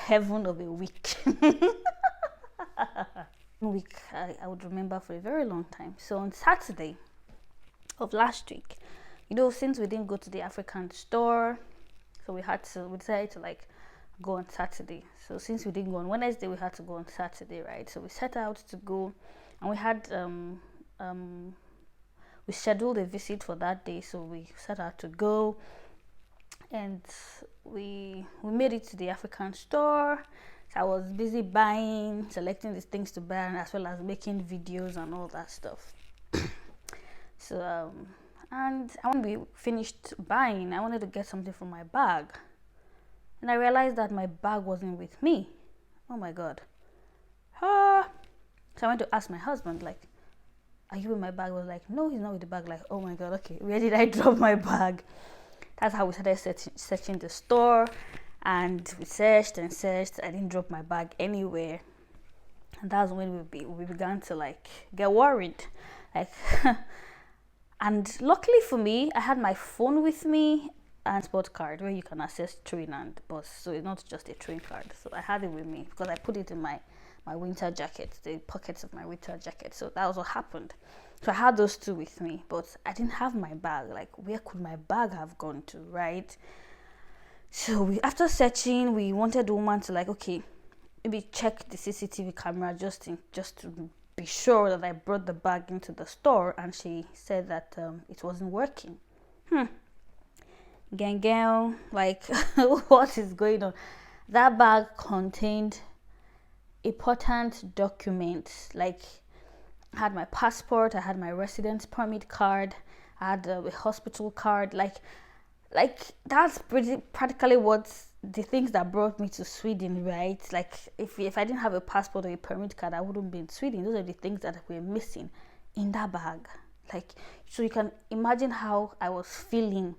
heaven of a week. Week I would remember for a very long time. So on Saturday of last week, since we didn't go to the African store, so we decided to like go on Saturday. So since we didn't go on Wednesday, we had to go on Saturday, right? So we set out to go, and we had we scheduled a visit for that day. So we set out to go, and we made it to the African store. So I was busy buying, selecting these things to buy, and as well as making videos and all that stuff. So and when we finished buying, I wanted to get something from my bag, and I realized that my bag wasn't with me. Oh my god. So I went to ask my husband, like, are you with my bag? He was like, no, he's not with the bag. Like, oh my god, okay, where did I drop my bag? That's how we started searching the store, and we searched and searched. I didn't drop my bag anywhere, and that's when we began to like get worried, like. And luckily for me, I had my phone with me and sport card where you can access train and bus, so it's not just a train card. So I had it with me because I put it in my winter jacket, the pockets of my winter jacket. So that was what happened. So I had those two with me, but I didn't have my bag. Like, where could my bag have gone to, right? So after searching, we wanted the woman to like, okay, maybe check the CCTV camera just to be sure that I brought the bag into the store, and she said that it wasn't working. Gang, like, what is going on? That bag contained important documents. Like, I had my passport, I had my residence permit card, I had a hospital card. Like that's practically what the things that brought me to Sweden, right? Like, if I didn't have a passport or a permit card, I wouldn't be in Sweden. Those are the things that were missing in that bag. Like, so you can imagine how I was feeling.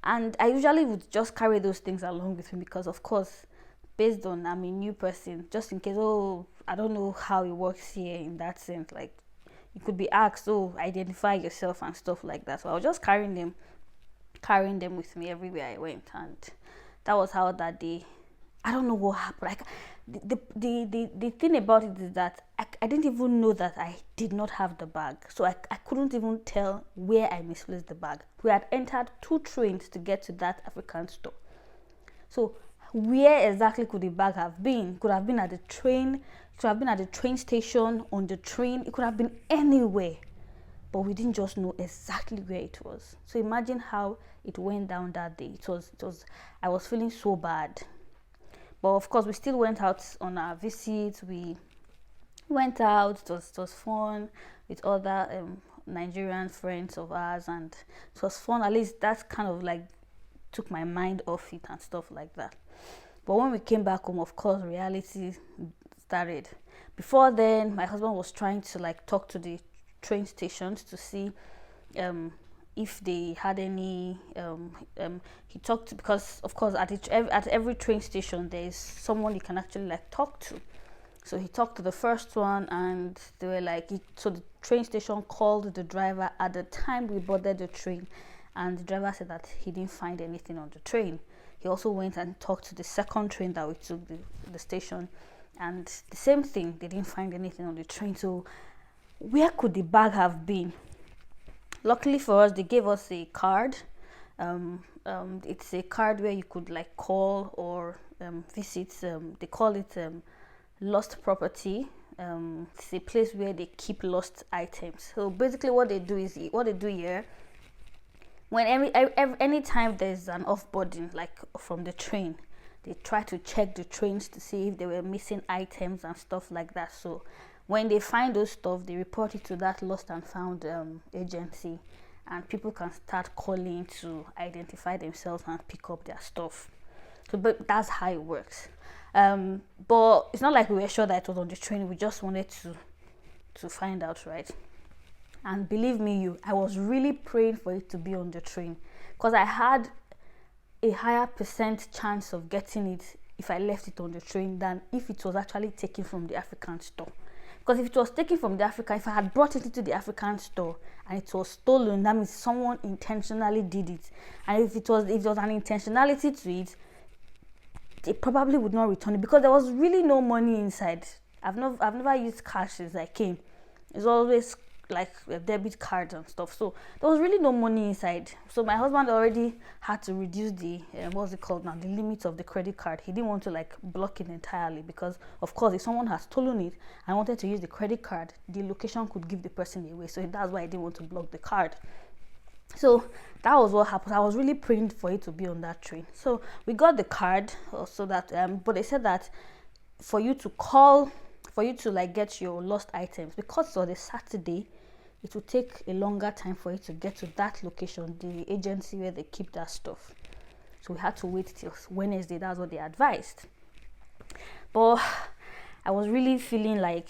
And I usually would just carry those things along with me because, of course, based on I'm a new person, just in case, I don't know how it works here in that sense. Like, you could be asked, identify yourself and stuff like that. So I was just carrying them with me everywhere I went, and that was how that day. I don't know what happened. Like, the thing about it is that I didn't even know that I did not have the bag, so I couldn't even tell where I misplaced the bag. We had entered 2 trains to get to that African store, so where exactly could the bag have been? Could have been at the train, it could have been at the train station, on the train, it could have been anywhere. But we didn't just know exactly where it was. So imagine how it went down that day. It was I was feeling so bad. But of course, we still went out on our visits. We went out. It was fun with other Nigerian friends of ours, and it was fun. At least that's kind of like took my mind off it and stuff like that. But when we came back home, of course, reality started. Before then, my husband was trying to like talk to the train stations to see if they had any he talked, because of course at every train station there is someone you can actually like talk to. So he talked to the first one, and they were like, so the train station called the driver at the time we boarded the train, and the driver said that he didn't find anything on the train. He also went and talked to the second train that we took, the station, and the same thing, they didn't find anything on the train. So where could the bag have been? Luckily for us, they gave us a card. It's a card where you could like call or visit. They call it lost property. It's a place where they keep lost items. So basically, what they do here, when any time there's an offboarding, like from the train, they try to check the trains to see if they were missing items and stuff like that. So when they find those stuff, they report it to that lost and found agency, and people can start calling to identify themselves and pick up their stuff. So, but that's how it works. But it's not like we were sure that it was on the train. We just wanted to find out, right? And believe me, I was really praying for it to be on the train, because I had a higher percent chance of getting it if I left it on the train than if it was actually taken from the African store. Because if it was taken from the African, if I had brought it into the African store and it was stolen, that means someone intentionally did it. And if it was an intentionality to it, they probably would not return it because there was really no money inside. I've never used cash since I came. It's always like a debit card and stuff. So there was really no money inside. So my husband already had to reduce the what's it called now, the limit of the credit card. He didn't want to like block it entirely because of course if someone has stolen it and wanted to use the credit card, the location could give the person away. So that's why I didn't want to block the card. So that was what happened. I was really praying for it to be on that train. So we got the card, so that but they said that for you to like get your lost items, because on a Saturday it will take a longer time for you to get to that location, the agency where they keep that stuff. So we had to wait till Wednesday. That's what they advised. But I was really feeling like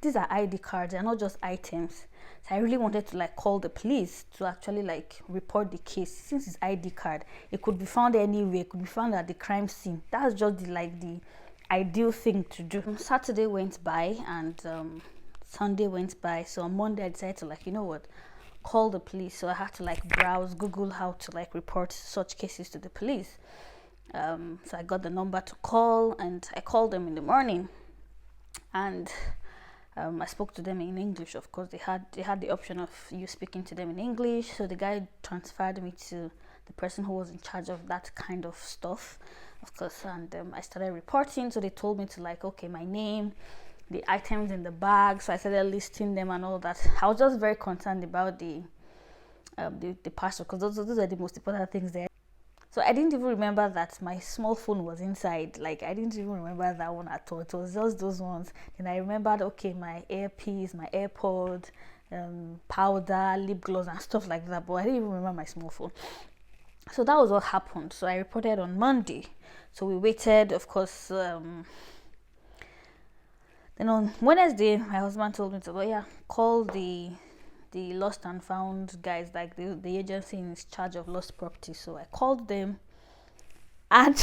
these are ID cards, they're not just items. So I really wanted to like call the police to actually like report the case. Since it's ID card, it could be found anywhere, it could be found at the crime scene. That's just the ideal thing to do. Saturday went by and Sunday went by. So on Monday I decided to like, you know what, call the police. So I had to like browse Google how to like report such cases to the police. So I got the number to call and I called them in the morning. And I spoke to them in English. Of course, they had the option of you speaking to them in English. So the guy transferred me to the person who was in charge of that kind of stuff, of course. And I started reporting. So they told me to like, okay, my name, the items in the bag. So I started listing them and all that. I was just very concerned about the parcel because those are the most important things there. So I didn't even remember that my small phone was inside. Like I didn't even remember that one at all. It was just those ones. And I remembered, okay, my earpiece, my AirPod, powder, lip gloss and stuff like that. But I didn't even remember my small phone. So that was what happened. So I reported on Monday. So we waited, of course. Then on Wednesday, my husband told me to call the lost and found guys, like the agency in charge of lost property. So I called them, and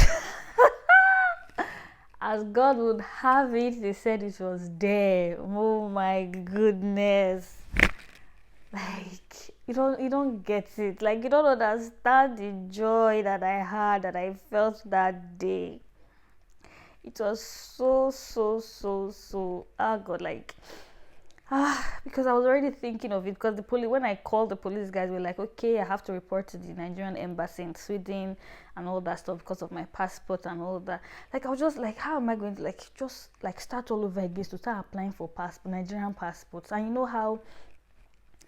as God would have it, they said it was there. Oh my goodness. Like you don't get it. Like you don't understand the joy that I had, that I felt that day. It was so God, like because I was already thinking of it, because the police, when I called the police guys, were like, okay, I have to report to the Nigerian embassy in Sweden and all that stuff because of my passport and all that. Like I was just like, how am I going to like just like start all over again to start applying for Nigerian passports? And you know how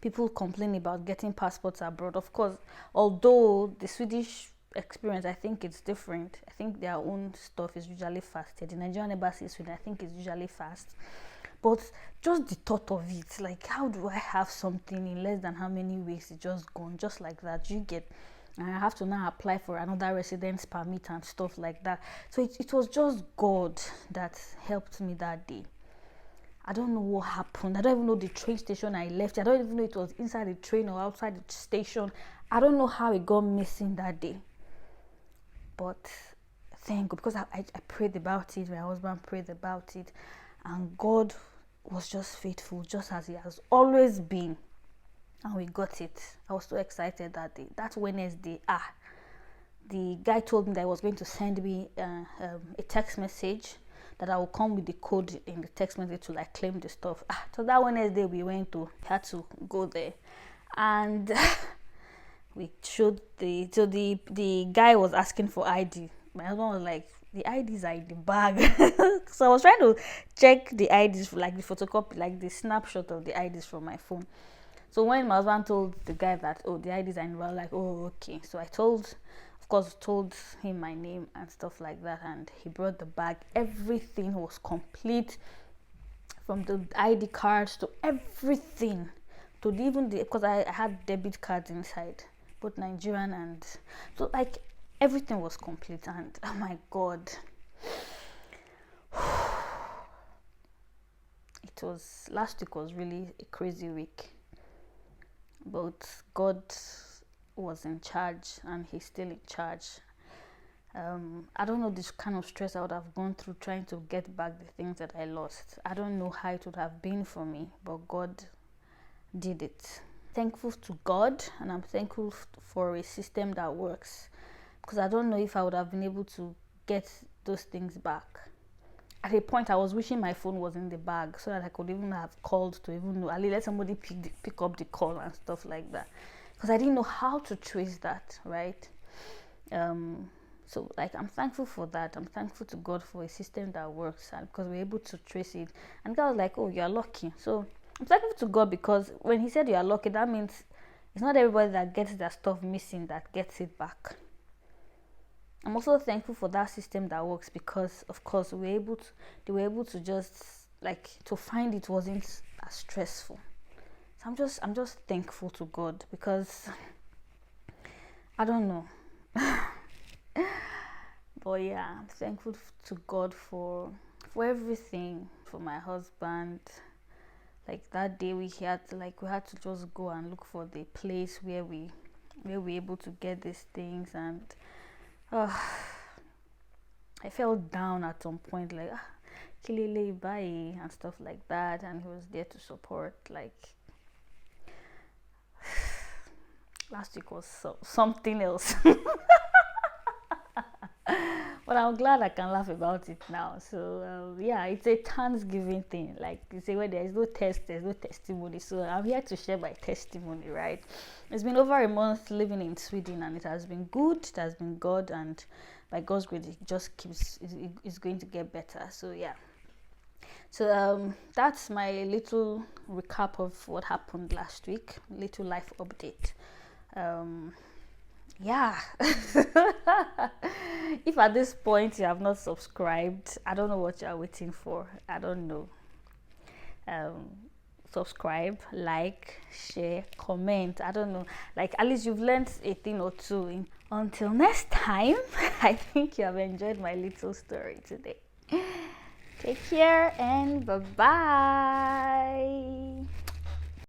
people complain about getting passports abroad. Of course, although the Swedish experience, I think it's different. I think their own stuff is usually fast. The Nigerian embassy in Sweden, I think, is usually fast. But just the thought of it, like, how do I have something in less than how many weeks it's just gone, just like that? You get, and I have to now apply for another residence permit and stuff like that. So it was just God that helped me that day. I don't know what happened. I don't even know the train station I left. I don't even know it was inside the train or outside the station. I don't know how it got missing that day. But thank God, because I prayed about it. My husband prayed about it. And God was just faithful, just as He has always been. And we got it. I was so excited that day. That Wednesday, the guy told me that he was going to send me a text message that I will come with the code in the text message to like claim the stuff. So that Wednesday we had to go there. And we showed the guy was asking for ID. My husband was like, the IDs are in the bag. So I was trying to check the IDs, like the photocopy, like the snapshot of the IDs from my phone. So when my husband told the guy that, oh, the IDs are in the bag, like, oh, okay. So I told him my name and stuff like that, and he brought the bag. Everything was complete, from the ID cards to everything, to even because I had debit cards inside, both Nigerian and so like everything was complete. And oh my God, last week was really a crazy week, but God was in charge and He's still in charge. I don't know this kind of stress I would have gone through trying to get back the things that I lost. I don't know how it would have been for me, but God did it. Thankful to God, and I'm thankful for a system that works, because I don't know if I would have been able to get those things back. At a point, I was wishing my phone was in the bag so that I could even have called to even know, at least let somebody pick up the call and stuff like that, because I didn't know how to trace that, right? So like, I'm thankful for that. I'm thankful to God for a system that works, and because we're able to trace it. And God was like, oh, you're lucky. So I'm thankful to God, because when he said you are lucky, that means it's not everybody that gets their stuff missing that gets it back. I'm also thankful for that system that works, because of course they were able to just like to find it wasn't as stressful. So I'm just thankful to God, because I don't know. But yeah, I'm thankful to God for everything, for my husband. Like that day we had to just go and look for the place where we were able to get these things, and I felt down at some point, like Kilele bye and stuff like that, and he was there to support. Like last week was something else. But I'm glad I can laugh about it now. So yeah, it's a Thanksgiving thing. Like you say, where there is no test, there's no testimony. So I'm here to share my testimony, right? It's been over a month living in Sweden, and it has been good. It has been good, and by God's grace, it just it's going to get better. So yeah. So that's my little recap of what happened last week. Little life update. Yeah. If at this point you have not subscribed, I don't know what you are waiting for. I don't know. Subscribe, like, share, comment. I don't know. Like, at least you've learned a thing or two. Until next time, I think you have enjoyed my little story today. Take care and bye-bye.